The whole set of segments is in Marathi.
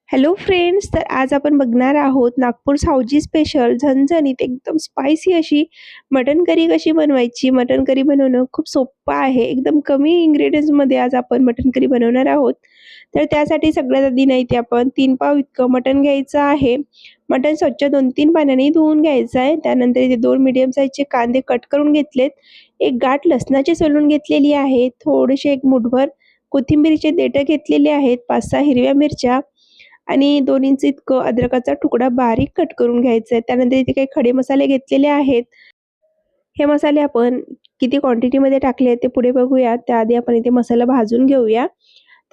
हॅलो फ्रेंड्स, तर आज आपण बघणार आहोत नागपूर सावजी स्पेशल झणझणीत एकदम स्पायसी अशी मटन करी कशी बनवायची. मटन करी बनवणं खूप सोपं आहे. एकदम कमी इंग्रेडियंट्समध्ये आज आपण मटन करी बनवणार आहोत. तर त्यासाठी सगळ्यात आधी ना इथे आपण 3 पाव इतकं मटन घ्यायचं आहे. मटन स्वच्छ 2-3 पाण्याने धुवून घ्यायचं आहे. त्यानंतर इथे 2 मीडियम साईजचे कांदे कट करून घेतलेत. एक गाठ लसणाची सोलून घेतलेली आहे. थोडेसे एक मुठभर कोथिंबीरचे देठं घेतलेले आहेत. 5-6 हिरव्या मिरच्या आणि 2 इंच इतकं अद्रकाचा तुकडा बारीक कट करून घ्यायचा आहे. त्यानंतर इथे काही खडे मसाले घेतलेले आहेत. हे मसाले आपण किती क्वांटिटीमध्ये टाकले आहेत ते पुढे बघूया. त्याआधी आपण इथे मसाला भाजून घेऊया.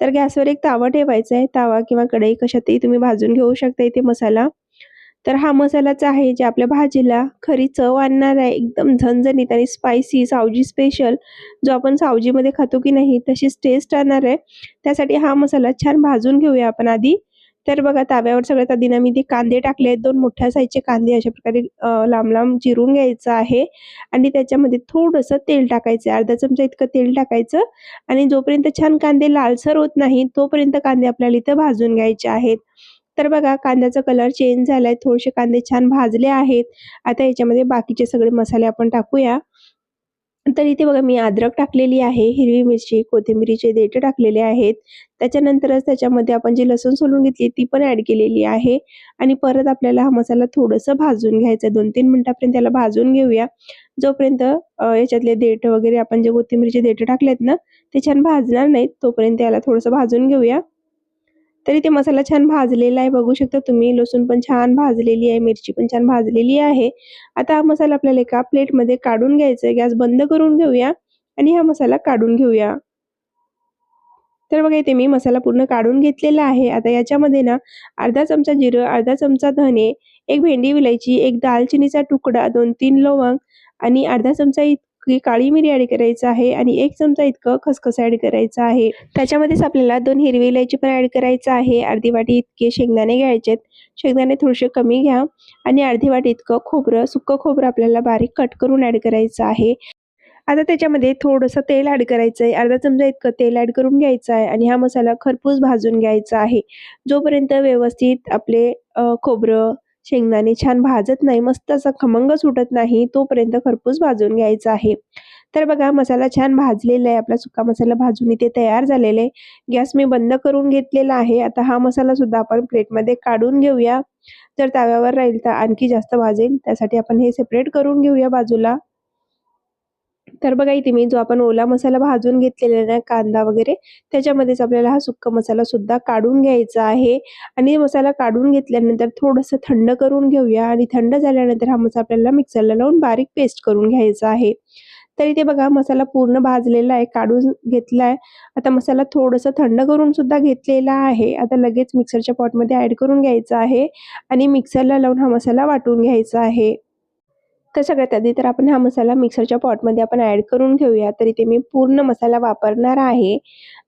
तर गॅसवर एक तावा ठेवायचा आहे. तावा किंवा कढई कशातही तुम्ही भाजून घेऊ शकता इथे मसाला. तर हा मसालाच आहे जे आपल्या भाजीला खरी चव आणणार आहे. एकदम झणझणीत आणि स्पायसी सावजी स्पेशल जो आपण सावजीमध्ये खातो की नाही तशीच टेस्ट आणणार आहे. त्यासाठी हा मसाला छान भाजून घेऊया आपण आधी. तर बघा ताव्यावर सगळ्यात आधी ना मी ते कांदे टाकले आहेत. 2 मोठ्या साईजचे कांदे अशा प्रकारे लांब-लांब चिरून घ्यायचं आहे आणि त्याच्यामध्ये थोडंसं तेल टाकायचं आहे. अर्धा चमचा इतकं तेल टाकायचं आणि जोपर्यंत छान कांदे लालसर होत नाही तोपर्यंत कांदे आपल्याला इथं भाजून घ्यायचे आहेत. तर बघा कांद्याचा कलर चेंज झालाय. थोडेसे कांदे छान भाजले आहेत. आता याच्यामध्ये बाकीचे सगळे मसाले आपण टाकूया. तर इथे बघा मी अद्रक टाकलेली आहे, हिरवी मिरची, कोथिंबीरीचे देठे टाकलेले आहेत. त्याच्यानंतरच त्याच्यामध्ये आपण जी लसूण सोलून घेतली ती पण ॲड केलेली आहे आणि परत आपल्याला हा मसाला थोडंसं भाजून घ्यायचा. 2-3 मिनिटापर्यंत त्याला भाजून घेऊया. जोपर्यंत याच्यातले देठ वगैरे आपण जे कोथिंबीरचे देठे टाकलेत ना, ते छान भाजणार नाहीत तोपर्यंत याला थोडंसं भाजून घेऊया. तरी ते मसाला छान भाजलेला आहे. बघू शकता तुम्ही लसूण पण छान भाजलेली आहे, मिरची पण छान भाजलेली आहे. आता हा मसाला आपल्याला एका प्लेटमध्ये काढून घ्यायचा आहे. गॅस बंद करून घेऊया आणि हा मसाला काढून घेऊया. तर बघा इथे मी मसाला पूर्ण काढून घेतलेला आहे. आता याच्यामध्ये ना अर्धा चमचा जिरं, अर्धा चमचा धने, एक भेंडी विलायची, एक दालचिनीचा तुकडा, 2-3 लवंग आणि अर्धा चमचा इतकी काळी मिरी ॲड करायचं आहे आणि 1 चमचा इतकं खसखस ॲड करायचं आहे. त्याच्यामध्येच आपल्याला 2 हिरवी इलायची पण ॲड करायचं आहे. अर्धी वाटी इतके शेंगदाणे घ्यायचेत. शेंगदाणे थोडेसे कमी घ्या आणि अर्धी वाटी इतकं खोबरं, सुक्कं खोबरं आपल्याला बारीक कट करून ॲड करायचं आहे. आता त्याच्यामध्ये थोडंसं तेल ॲड करायचं आहे. अर्धा चमचा इतकं तेल ॲड करून घ्यायचं आहे आणि हा मसाला खरपूस भाजून घ्यायचा आहे. जोपर्यंत व्यवस्थित आपले खोबरं, शेंगदाणे छान भाजत नाही, मस्त असा खमंग सुटत नाही, तोपर्यंत खरपूस भाजून घ्यायचा आहे. तर बघा मसाला छान भाजलेला आहे. आपला सुका मसाला भाजून इथे तयार झालेला आहे. गॅस मी बंद करून घेतलेला आहे. आता हा मसाला सुद्धा आपण प्लेटमध्ये काढून घेऊया. जर तव्यावर राहील तर आणखी जास्त भाजेल. त्यासाठी आपण हे सेपरेट करून घेऊया बाजूला. तर बघा इथे मी जो आपण ओला मसाला भाजून घेतलेला ना कांदा वगैरे त्याच्यामध्येच आपल्याला हा सुक्का मसाला सुद्धा काढून घ्यायचा आहे आणि मसाला काढून घेतल्यानंतर थोडंसं थंड करून घेऊया आणि थंड झाल्यानंतर हा मसाला आपल्याला मिक्सरला लावून बारीक पेस्ट करून घ्यायचा आहे. तर इथे बघा मसाला पूर्ण भाजलेला आहे, काढून घेतलाय. आता मसाला थोडंसं थंड करून सुद्धा घेतलेला आहे. आता लगेच मिक्सरच्या पॉटमध्ये ॲड करून घ्यायचा आहे आणि मिक्सरला लावून हा मसाला वाटून घ्यायचा आहे. तर सगळ्यात आधी तर आपण हा मसाला मिक्सरच्या पॉटमध्ये आपण ॲड करून घेऊया. तर इथे मी पूर्ण मसाला वापरणार आहे.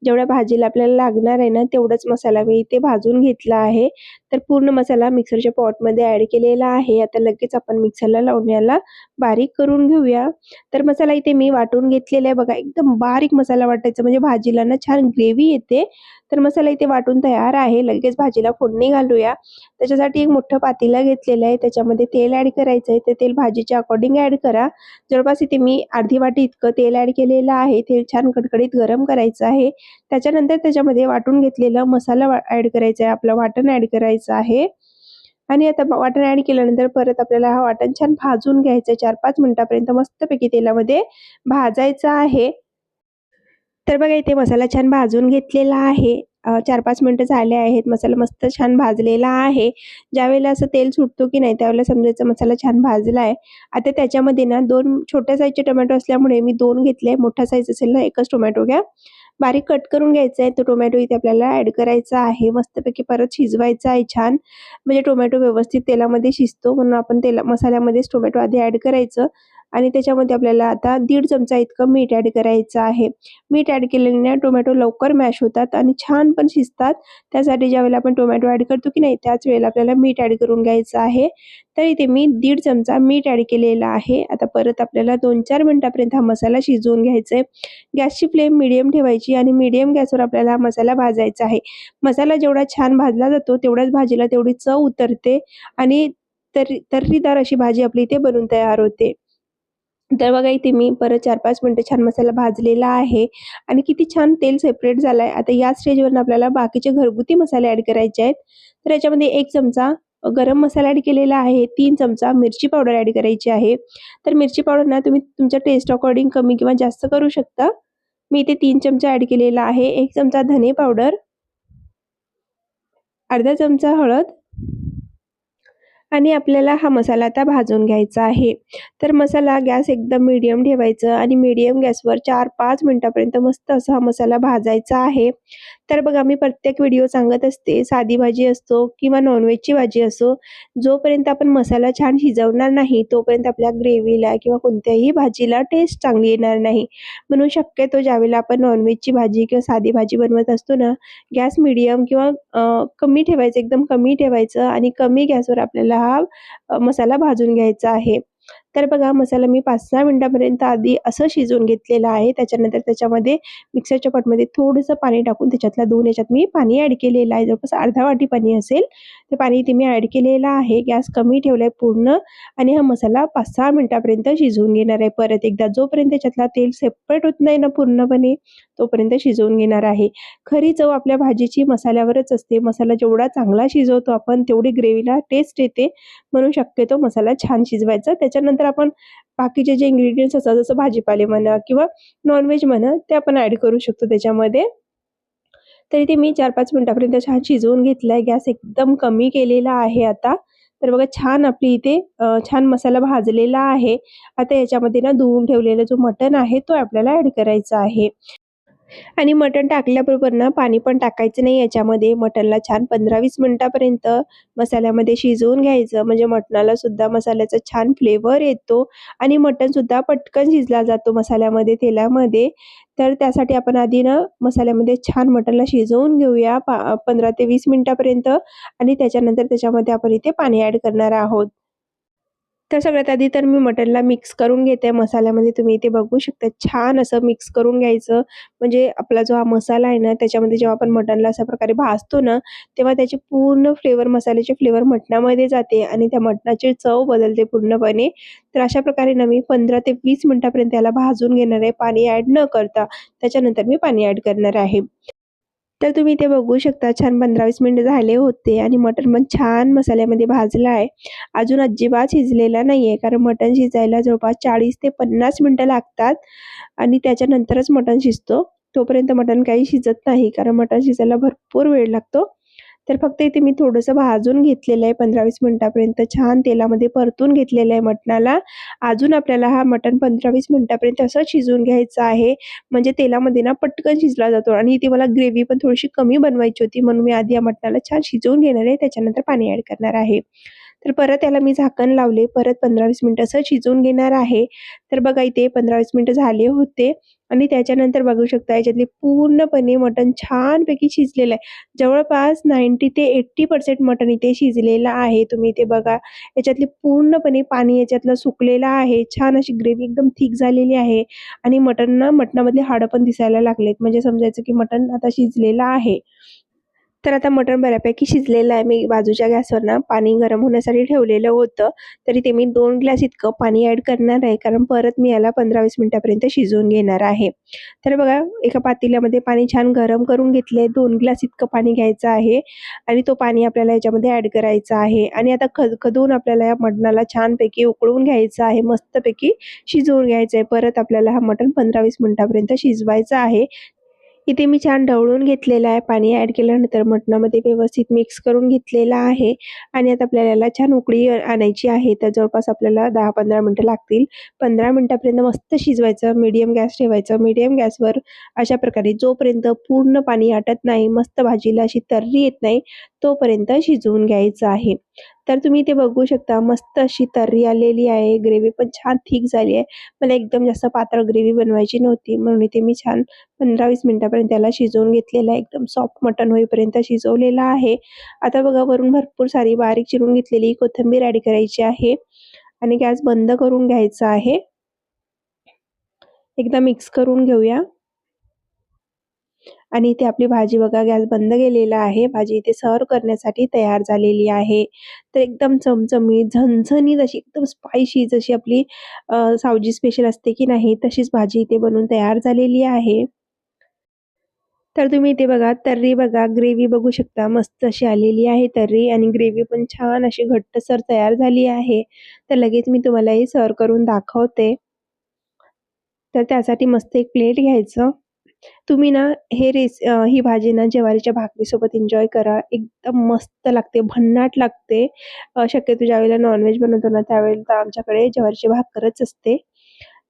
जेवढ्या भाजीला आपल्याला लागणार आहे ना, तेवढाच मसाला मी इथे भाजून घेतला आहे. तर पूर्ण मसाला मिक्सरच्या पॉटमध्ये ॲड केलेला आहे. आता लगेच आपण मिक्सरला लावून याला बारीक करून घेऊया. तर मसाला इथे मी वाटून घेतलेला आहे बघा. एकदम बारीक मसाला वाटायचा म्हणजे भाजीला ना छान ग्रेव्ही येते. तर मसाला इथे वाटून तयार आहे. लगेच भाजीला फोडणी घालूया. त्याच्यासाठी एक मोठं पातेलं घेतलेलं आहे. त्याच्यामध्ये तेल ॲड करायचं आहे. ते तेल भाजीच्या अकॉर्डिंग ॲड करा. जवळपास इथे मी अर्धी वाटी इतकं तेल ॲड केलेलं आहे. तेल छान कडकडीत गरम करायचं आहे. त्याच्यानंतर त्याच्यामध्ये वाटून घेतलेला मसाला ॲड करायचा आहे. आपलं वाटण ॲड करायचं आहे. आणि आता वाटण ॲड केल्यानंतर परत आपल्याला हा वाटण छान भाजून घ्यायचं आहे. 4-5 मिनिटापर्यंत मस्तपैकी तेलामध्ये भाजायचं आहे. तर बघा इथे मसाला छान भाजून घेतलेला आहे. 4-5 मिनिटं झाले आहेत. मसाला मस्त छान भाजलेला आहे. ज्यावेळेला असं तेल सुटतो की नाही त्यावेळेला समजायचं मसाला छान भाजला आहे. आता त्याच्यामध्ये ना 2 छोट्या साईजचे टोमॅटो असल्यामुळे मी 2 घेतले. मोठा साईज असेल ना 1च टोमॅटो घ्या. बारीक कट करून घ्यायचा आहे. तो टोमॅटो इथे आपल्याला ॲड करायचा आहे. मस्तपैकी परत शिजवायचा आहे छान. म्हणजे टोमॅटो व्यवस्थित तेलामध्ये शिजतो म्हणून आपण मसाल्यामध्येच टोमॅटो आधी ॲड करायचं. आणि त्याच्यामध्ये आपल्याला आता 1.5 चमचा इतकं मीठ ॲड करायचं आहे. मीठ ॲड केल्याने टोमॅटो लवकर मॅश होतात आणि छान पण शिजतात. त्यासाठी ज्यावेळेला आपण टोमॅटो ॲड करतो की नाही, त्याच वेळेला आपल्याला मीठ ॲड करून घ्यायचं आहे. तर इथे मी 1.5 चमचा मीठ ॲड केलेला आहे. आता परत आपल्याला 2-4 मिनिटापर्यंत हा मसाला शिजवून घ्यायचा आहे. गॅसची फ्लेम मीडियम ठेवायची आणि मीडियम गॅसवर आपल्याला हा मसाला भाजायचा आहे. मसाला जेवढा छान भाजला जातो तेवढ्याच भाजीला तेवढी चव उतरते आणि तर्रीदार अशी भाजी आपली इथे बनून तयार होते. तर बघा इथे मी परत 4-5 मिनिटं छान मसाला भाजलेला आहे आणि किती छान तेल सेपरेट झालंय. आता या स्टेजवरून आपल्याला बाकीचे घरगुती मसाले ॲड करायचे आहेत. तर याच्यामध्ये 1 चमचा गरम मसाला ॲड केलेला आहे. 3 चमचा मिरची पावडर ॲड करायची आहे. तर मिरची पावडर ना तुम्ही तुमच्या टेस्ट अकॉर्डिंग कमी किंवा जास्त करू शकता. मी इथे 3 चमचा ॲड केलेला आहे. 1 चमचा धने पावडर, अर्धा चमचा हळद आणि आपल्याला हा मसाला आता भाजून घ्यायचा आहे. तर मसाला गॅस एकदम मीडियम ठेवायचं आणि मीडियम गॅसवर 4-5 मिनिटापर्यंत मस्त असा हा मसाला भाजायचा आहे. तर बघा मी प्रत्येक व्हिडिओ सांगत असते, साधी भाजी असो किंवा नॉनव्हेजची भाजी असो, जोपर्यंत आपण मसाला छान शिजवणार नाही तोपर्यंत आपल्या ग्रेव्हीला किंवा कोणत्याही भाजीला टेस्ट चांगली येणार नाही. म्हणून शक्यतो ज्यावेळेला आपण नॉनव्हेजची भाजी किंवा साधी भाजी बनवत असतो ना, गॅस मीडियम किंवा कमी ठेवायचं, एकदम कमी ठेवायचं आणि कमी गॅसवर आपल्याला हा मसाला भाजून घ्यायचा आहे. तर बघा मसाला मी 5-6 मिनिटापर्यंत आधी असं शिजवून घेतलेलं आहे. त्याच्यानंतर त्याच्यामध्ये मिक्सरच्या पॉटमध्ये थोडंसं पाणी टाकून त्याच्यातल्या 2 ह्याच्यात मी पाणी ॲड केलेलं आहे. जवळपास अर्धा वाटी पाणी असेल. ते पाणी इथे मी ॲड केलेलं आहे. गॅस कमी ठेवलाय पूर्ण आणि हा मसाला 5-6 मिनिटापर्यंत शिजवून घेणार आहे. परत एकदा जोपर्यंत त्याच्यातला तेल सेपरेट होत नाही ना पूर्णपणे, तोपर्यंत शिजवून घेणार आहे. खरी चव आपल्या भाजीची मसाल्यावरच असते. मसाला जेवढा चांगला शिजवतो आपण तेवढी ग्रेव्हीला टेस्ट येते. म्हणून शक्यतो मसाला छान शिजवायचा. त्याच्यानंतर आपण बाकीचे जे इन्ग्रीडियंट्स असतात जसं भाजीपाले म्हणा किंवा नॉन-व्हेज म्हणा ते आपण ॲड करू शकतो त्याच्यामध्ये. तर इथे मी 4-5 मिनिटापर्यंत छान शिजवून घेतलाय. गॅस एकदम कमी केलेला आहे आता. तर बघा छान आपली इथे छान मसाला भाजलेला आहे. आता याच्यामध्ये ना धुवून ठेवलेला जो मटण आहे तो आपल्याला ॲड करायचा आहे. आणि मटण टाकल्याबरोबर ना पाणी पण टाकायचं नाही याच्यामध्ये. मटणला छान 15-20 मिनिटापर्यंत मसाल्यामध्ये शिजवून घ्यायचं. म्हणजे मटणाला सुद्धा मसाल्याचा छान फ्लेवर येतो आणि मटणसुद्धा पटकन शिजला जातो मसाल्यामध्ये, तेलामध्ये. तर त्यासाठी आपण आधी ना मसाल्यामध्ये छान मटणला शिजवून घेऊया 15 ते 20 मिनिटापर्यंत आणि त्याच्यानंतर त्याच्यामध्ये आपण इथे पाणी ॲड करणार आहोत. तर सगळ्यात आधी तर मी मटणला मिक्स करून घेते मसाल्यामध्ये. तुम्ही इथे बघू शकता छान असं मिक्स करून घ्यायचं. म्हणजे आपला जो हा मसाला आहे ना, त्याच्यामध्ये जेव्हा आपण मटणला अशा प्रकारे भाजतो ना, तेव्हा त्याची पूर्ण फ्लेवर, मसाल्याची फ्लेवर मटणामध्ये जाते आणि त्या मटणाची चव बदलते पूर्णपणे. तर अशा प्रकारे ना मी 15 ते 20 मिनिटापर्यंत याला भाजून घेणार आहे, पाणी ॲड न करता. त्याच्यानंतर मी पाणी ॲड करणार आहे. तर तुम्ही इथे बघू शकता छान 15-20 मिनिटं झाले होते आणि मटण पण छान मसाल्यामध्ये भाजलं आहे. अजून अजिबात शिजलेला नाही आहे, कारण मटण शिजायला जवळपास 40 ते 50 मिनिटं लागतात आणि त्याच्यानंतरच मटण शिजतो. तोपर्यंत मटण काही शिजत नाही, कारण मटण शिजायला भरपूर वेळ लागतो. तर फक्त इथे मी थोडंसं भाजून घेतलेलं आहे 15-20 मिनिटापर्यंत छान तेलामध्ये परतून घेतलेलं आहे मटणाला. अजून आपल्याला हा मटण 15-20 मिनिटापर्यंत असं शिजवून घ्यायचं आहे. म्हणजे तेलामध्ये ना पटकन शिजला जातो आणि इथे मला ग्रेव्ही पण थोडीशी कमी बनवायची होती, म्हणून मी आधी या मटणाला छान शिजवून घेणार आहे. त्याच्यानंतर पाणी ॲड करणार आहे. तर परत याला मी झाकण लावले. परत 15-20 मिनिटं असं शिजवून घेणार आहे. तर बघा इथे 15-20 मिनिटं झाले होते आणि त्याच्यानंतर बघू शकता याच्यातले पूर्णपणे मटण छानपैकी शिजलेलं आहे. जवळपास 90 ते 80% मटण इथे शिजलेलं आहे. तुम्ही इथे बघा याच्यातले पूर्णपणे पाणी याच्यातलं सुकलेलं आहे. छान अशी ग्रेव्ही एकदम थिक झालेली आहे आणि मटणामधले हाडं पण दिसायला लागलेत. म्हणजे समजायचं की मटण आता शिजलेलं आहे. तर आता मटण बऱ्यापैकी शिजलेलं आहे. मी बाजूच्या गॅसवर ना पाणी गरम होण्यासाठी ठेवलेलं होतं. तरी ते मी 2 ग्लास इतकं पाणी ॲड करणार आहे, कारण परत मी याला 15-20 मिनिटापर्यंत शिजवून घेणार आहे. तर बघा एका पातेल्यामध्ये पाणी छान गरम करून घेतले. 2 ग्लास इतकं पाणी घ्यायचं आहे आणि तो पाणी आपल्याला याच्यामध्ये ॲड करायचा आहे आणि आता खदखदून आपल्याला या मटणाला छानपैकी उकळून घ्यायचं आहे. मस्तपैकी शिजवून घ्यायचं आहे. परत आपल्याला हा मटण 15-20 मिनिटापर्यंत शिजवायचं आहे. इथे मी छान ढवळून घेतलेलं आहे. पाणी ॲड केल्यानंतर मटणामध्ये व्यवस्थित मिक्स करून घेतलेलं आहे आणि आता आपल्याला याला छान उकळी आणायची आहे. तर जवळपास आपल्याला 10-15 मिनिटं लागतील. 15 मिनिटापर्यंत मस्त शिजवायचं. मीडियम गॅस ठेवायचं. मीडियम गॅसवर अशा प्रकारे जोपर्यंत पूर्ण पाणी आटत नाही, मस्त भाजीला अशी तर्री येत नाही, तोपर्यंत शिजवून घ्यायचं आहे. तर तुम्ही ते बघू शकता मस्त अशी तर्री आलेली आहे. ग्रेव्ही पण छान थिक झाली आहे. मला एकदम जास्त पातळ ग्रेव्ही बनवायची नव्हती म्हणून इथे मी छान 15-20 मिनिटापर्यंत त्याला शिजवून घेतलेलं आहे. एकदम सॉफ्ट मटण होईपर्यंत शिजवलेलं आहे. आता बघा वरून भरपूर सारी बारीक चिरून घेतलेली कोथिंबीर ॲड करायची आहे आणि गॅस बंद करून घ्यायचा आहे. एकदा मिक्स करून घेऊया. आणि इथे आपली भाजी बघा गॅस बंद केलेला आहे. भाजी इथे सर्व्ह करण्यासाठी तयार झालेली आहे. तर एकदम चमचमीत, झणझणीत अशी एकदम स्पायसी जशी आपली सावजी स्पेशल असते की नाही तशीच भाजी इथे बनवून तयार झालेली आहे. तर तुम्ही इथे बघा तर्री बघा, ग्रेव्ही बघू शकता मस्त अशी आलेली आहे तर्री आणि ग्रेव्ही पण छान अशी घट्टसर तयार झाली आहे. तर लगेच मी तुम्हाला हे सर्व्ह करून दाखवते. तर त्यासाठी मस्त एक प्लेट घ्यायचं. तुम्ही ना ही भाजी ना ज्वारीच्या भाकरीसोबत एन्जॉय करा. एकदम मस्त लागते, भन्नाट लागते. शक्यतो ज्यावेळेला नॉन-व्हेज बनवतो ना त्यावेळेला तर आमच्याकडे ज्वारीची भाकरच असते.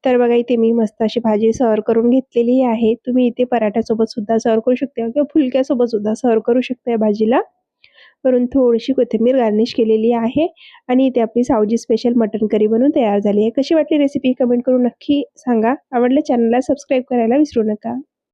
तर बघा इथे मी मस्त अशी भाजी सर्व्ह करून घेतलेली आहे. तुम्ही इथे पराठ्यासोबत सुद्धा सर्व्ह करू शकता किंवा फुलक्यासोबत सुद्धा सर्व्ह करू शकता या भाजीला. वरून थोडीशी कोथिंबीर गार्निश केलेली आहे आणि इथे आपली सावजी स्पेशल मटण करी बनवून तयार झाली आहे. कशी वाटली रेसिपी कमेंट करून नक्की सांगा. आवडल्यास चॅनलला सबस्क्राईब करायला विसरू नका.